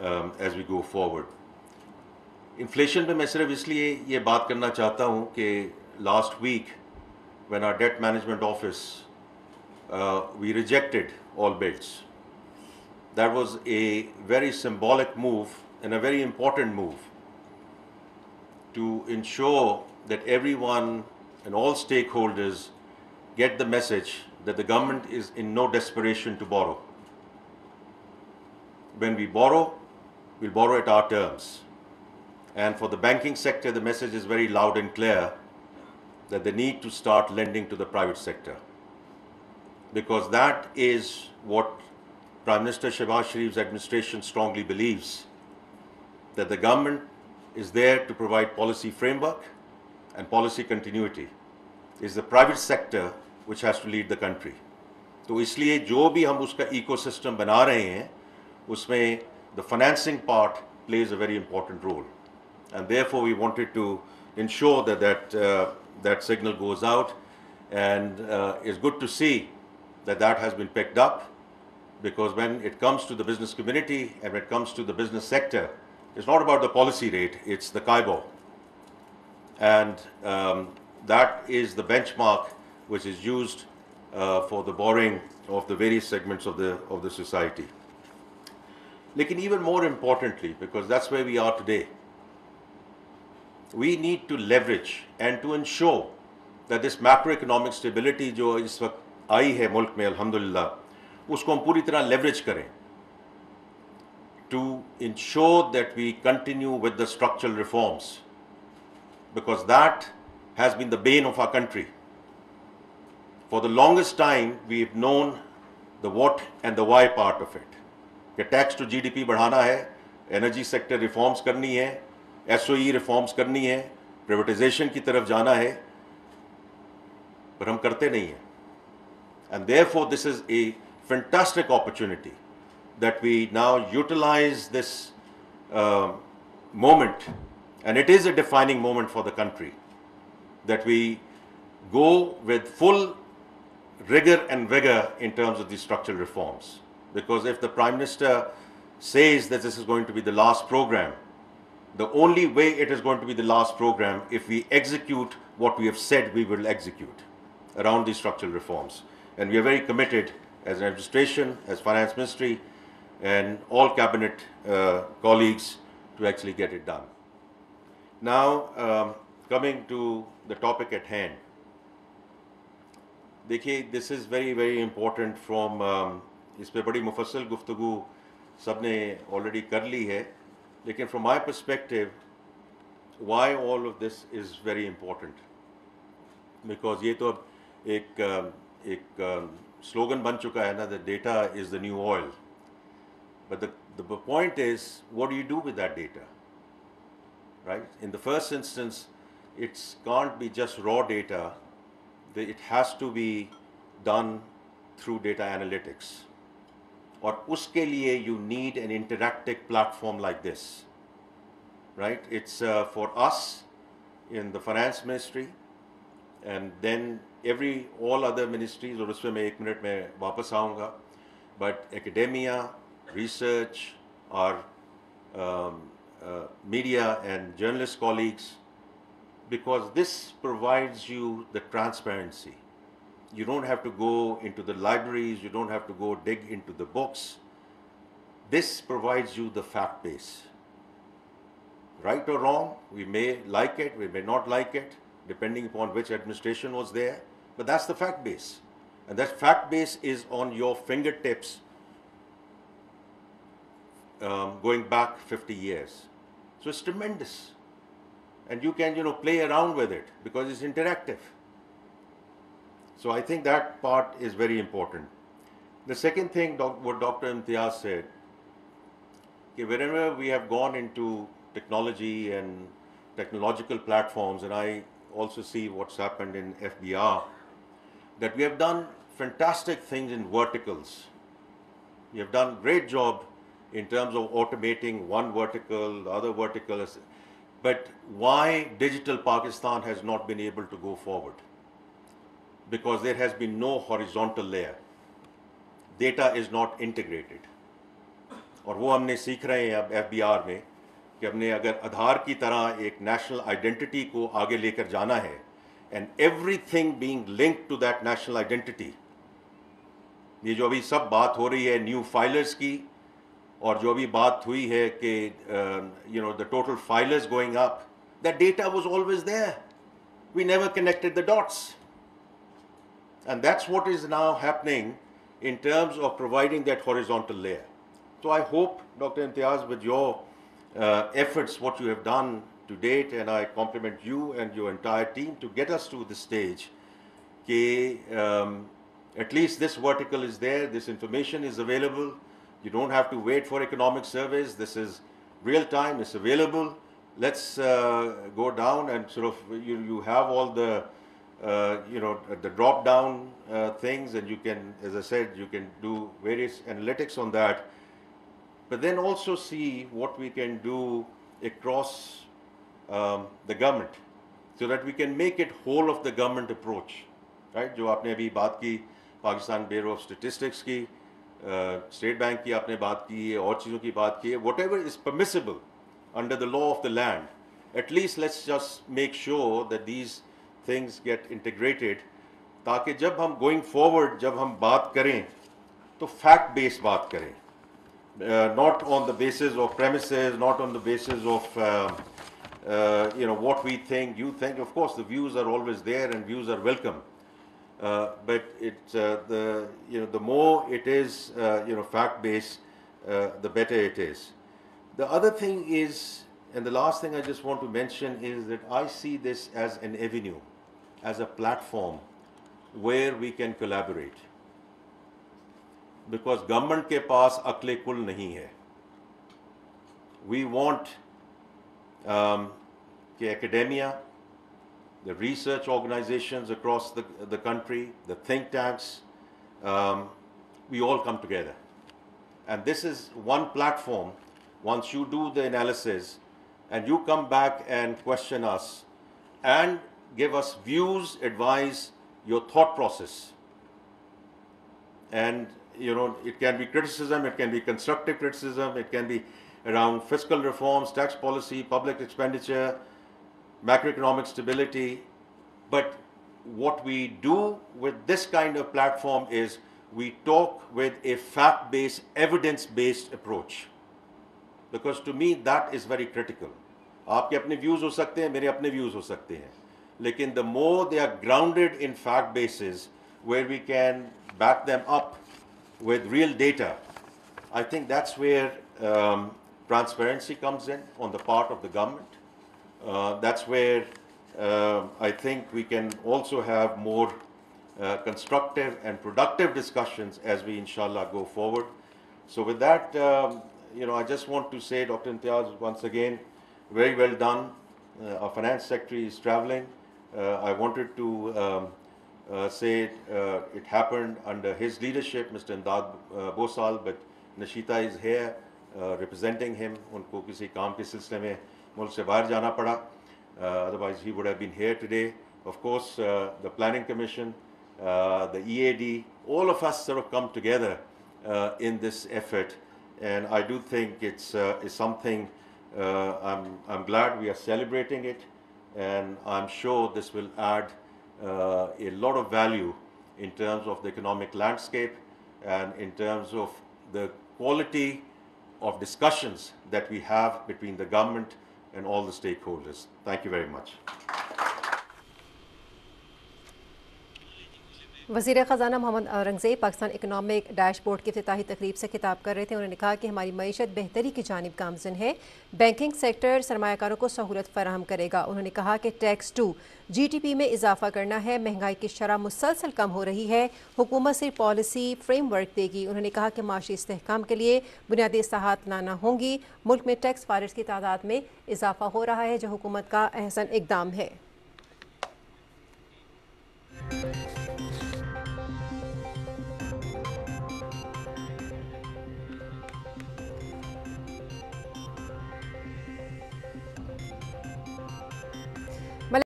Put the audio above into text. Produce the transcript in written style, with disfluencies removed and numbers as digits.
as we go forward. Inflation पे मैं सिर्फ इसलिए ये बात करना चाहता हूँ कि last week when our debt management office we rejected all bids. That was a very symbolic move and a very important move to ensure that everyone and all stakeholders get the message that the government is in no desperation to borrow. When we borrow, we'll borrow at our terms. And for the banking sector, the message is very loud and clear that they need to start lending to the private sector. Because that is what Prime Minister Shehbaz Sharif's administration strongly believes, that the government is there to provide policy framework and policy continuity. It's the private sector which has to lead the country. तो इसलिए जो भी हम उसका ecosystem बना रहे हैं, उसमें the financing part plays a very important role. And therefore we wanted to ensure that that signal goes out, and it's good to see that that has been picked up, because when it comes to the business community and when it comes to the business sector, it's not about the policy rate, it's the KIBOR. And that is the benchmark which is used for the borrowing of the various segments of the society. Lekin even more importantly, because that's where we are today, we need to leverage and to ensure that this macroeconomic stability जो इस वक्त आई है मुल्क में अल्हम्दुलिल्लाह, उसको हम पूरी तरह leverage करें to ensure that we continue with the structural reforms, because that has been the bane of our country. For the longest time, we've known the what and the why part of it. कि tax to GDP बढ़ाना है, energy sector reforms करनी है, SOE reforms करनी है, privatisation की तरफ जाना है, पर हम करते नहीं हैं. And therefore this is a fantastic opportunity that we now utilize this moment, and it is a defining moment for the country, that we go with full rigor and vigor in terms of these structural reforms. Because if the Prime Minister says that this is going to be the last program, the only way it is going to be the last program if we execute what we have said we will execute around these structural reforms. And we are very committed as an administration, as Finance Ministry, and all cabinet colleagues to actually get it done. Now, coming to the topic at hand. देखिए, this is very, very important from इस पे बड़ी मुफस्सल गुफ्तगू सब ने already कर ली है, लेकिन from my perspective, why all of this is very important, because ये तो अब एक slogan बन चुका है ना, that data is the new oil. But the point is, what do you do with that data, right? In the first instance, it can't be just raw data. It has to be done through data analytics. और उसके लिए you need an interactive platform like this, right? It's for us in the Finance Ministry, and then all other ministries, और उसमें मैं 1 minute में वापस आऊँगा, but academia, research, our media and journalist colleagues, because this provides you the transparency. You don't have to go into the libraries, you don't have to go dig into the books. This provides you the fact base. Right or wrong, we may like it, we may not like it, depending upon which administration was there, but that's the fact base. And that fact base is on your fingertips going back 50 years. So it's tremendous. And you can, play around with it because it's interactive. So I think that part is very important. The second thing, what Dr. Imtiaz said, wherever we have gone into technology and technological platforms, and I also see what's happened in FBR, that we have done fantastic things in verticals. We have done a great job in terms of automating one vertical, the other vertical. But why digital Pakistan has not been able to go forward? Because there has been no horizontal layer. Data is not integrated. और वो हमने सीख रहे हैं अब FBR में कि हमने अगर आधार की तरह एक नेशनल आइडेंटिटी को आगे लेकर जाना है and everything being linked to that national identity, ये जो अभी सब बात हो रही है न्यू फाइलर्स की, और जो अभी बात हुई है कि the total filers going up, that data was always there, we never connected the dots, and that's what is now happening in terms of providing that horizontal layer. So I hope, Dr. Imtiaz, with your efforts, what you have done to date, and I compliment you and your entire team to get us to this stage, at least this vertical is there, this information is available, you don't have to wait for economic surveys, this is real time, it's available. Let's go down and sort of, you have all the the drop down things, and you can, as I said, you can do various analytics on that, but then also see what we can do across the government so that we can make it whole of the government approach, right? जो आपने अभी बात की Pakistan bureau of statistics की, state bank की आपने बात की है, और चीज़ों की बात की है, whatever is permissible under the law of the land, at least let's just make sure that these things get integrated, ताकि जब हम going forward, जब हम बात करें तो fact based बात करें, not on the basis of premises, not on the basis of what we think, you think. Of course the views are always there and views are welcome, but it's the more it is fact based, the better it is. The other thing is, and the last thing I just want to mention, is that I see this as an avenue, as a platform where we can collaborate, because government के पास अक्ले कुल नहीं है. We want कि academia, the research organizations across the country, the think tanks, we all come together, and this is one platform. Once you do the analysis and you come back and question us and give us views, advise, your thought process, and it can be criticism, it can be constructive criticism, it can be around fiscal reforms, tax policy, public expenditure, macroeconomic stability. But what we do with this kind of platform is we talk with a fact-based, evidence-based approach, because to me that is very critical. आपके अपने views हो सकते हैं, मेरे अपने views हो सकते हैं, लेकिन the more they are grounded in fact bases, where we can back them up with real data, I think that's where transparency comes in on the part of the government. That's where I think we can also have more constructive and productive discussions as we inshallah go forward. So with that, I just want to say, Dr. Imtiaz, once again, very well done. Our finance secretary is traveling. I wanted to say it happened under his leadership, Mr. Imdad Bosal, but Nashita is here representing him. उनको किसी काम के सिलसिले में मुल्क से बाहर जाना पड़ा. Otherwise he would have been here today. Of course, the Planning Commission, the EAD, all of us sort of come together in this effort, and I do think it's something. I'm glad we are celebrating it, and I'm sure this will add a lot of value in terms of the economic landscape and in terms of the quality of discussions that we have between the government and all the stakeholders. Thank you very much. वज़ीर ख़ज़ाना Mohammad Aurangzeb Pakistan economic dashboard की इफ्तिताही तकरीब से खिताब कर रहे थे. उन्होंने कहा कि हमारी मईशत बेहतरी की जानिब गामज़न है. बैंकिंग सेक्टर सरमायाकारों को सहूलत फराहम करेगा. उन्होंने कहा कि टैक्स टू GDP में इजाफा करना है. महंगाई की शरह मुसलसल कम हो रही है. हुकूमत सिर्फ पॉलिसी फ्रेमवर्क देगी. उन्होंने कहा कि माशी इस्तेहकाम के लिए बुनियादी इस्लाहात लाना होंगी. मुल्क में टैक्स फारिज की तादाद में इजाफा हो रहा है, जो हुकूमत का अहसन इकदाम है.